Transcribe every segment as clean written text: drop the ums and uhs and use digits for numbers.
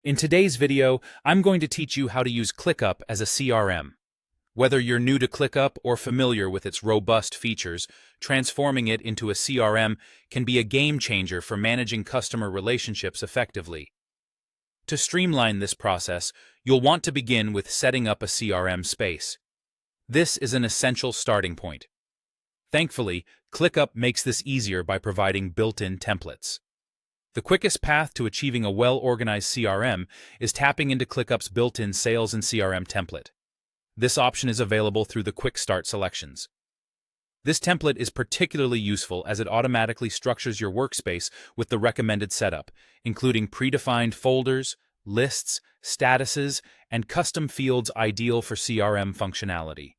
In today's video, I'm going to teach you how to use ClickUp as a CRM. Whether you're new to ClickUp or familiar with its robust features, transforming it into a CRM can be a game changer for managing customer relationships effectively. To streamline this process, you'll want to begin with setting up a CRM space. This is an essential starting point. Thankfully, ClickUp makes this easier by providing built-in templates. The quickest path to achieving a well-organized CRM is tapping into ClickUp's built-in Sales and CRM template. This option is available through the Quick Start selections. This template is particularly useful as it automatically structures your workspace with the recommended setup, including predefined folders, lists, statuses, and custom fields ideal for CRM functionality.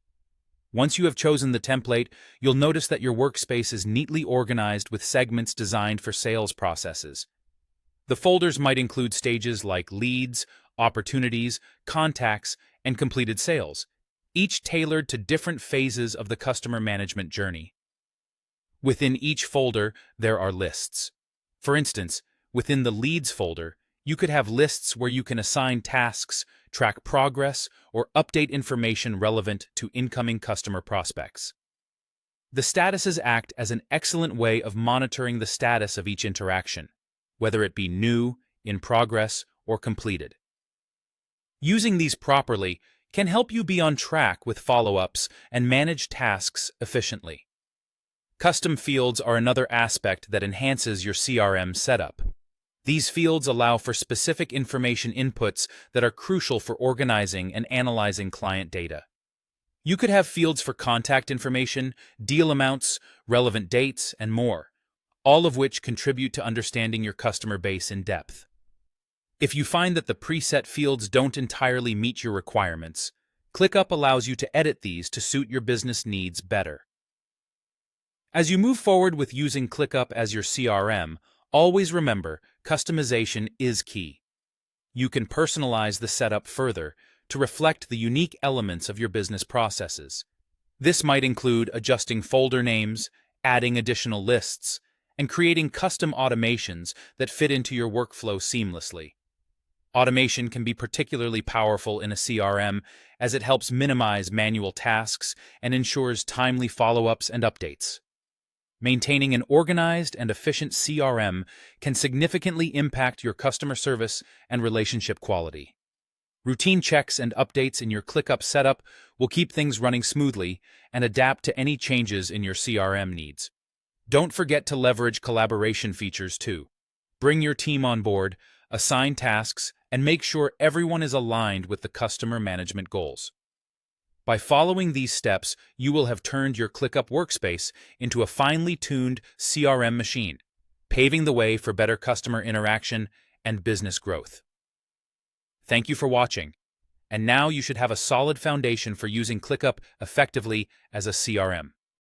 Once you have chosen the template, you'll notice that your workspace is neatly organized with segments designed for sales processes. The folders might include stages like leads, opportunities, contacts, and completed sales, each tailored to different phases of the customer management journey. Within each folder, there are lists. For instance, within the Leads folder, you could have lists where you can assign tasks, track progress, or update information relevant to incoming customer prospects. The statuses act as an excellent way of monitoring the status of each interaction, whether it be new, in progress, or completed. Using these properly can help you be on track with follow-ups and manage tasks efficiently. Custom fields are another aspect that enhances your CRM setup. These fields allow for specific information inputs that are crucial for organizing and analyzing client data. You could have fields for contact information, deal amounts, relevant dates, and more, all of which contribute to understanding your customer base in depth. If you find that the preset fields don't entirely meet your requirements, ClickUp allows you to edit these to suit your business needs better. As you move forward with using ClickUp as your CRM, always remember, customization is key. You can personalize the setup further to reflect the unique elements of your business processes. This might include adjusting folder names, adding additional lists, and creating custom automations that fit into your workflow seamlessly. Automation can be particularly powerful in a CRM as it helps minimize manual tasks and ensures timely follow-ups and updates. Maintaining an organized and efficient CRM can significantly impact your customer service and relationship quality. Routine checks and updates in your ClickUp setup will keep things running smoothly and adapt to any changes in your CRM needs. Don't forget to leverage collaboration features too. Bring your team on board, assign tasks, and make sure everyone is aligned with the customer management goals. By following these steps, you will have turned your ClickUp workspace into a finely tuned CRM machine, paving the way for better customer interaction and business growth. Thank you for watching, and now you should have a solid foundation for using ClickUp effectively as a CRM.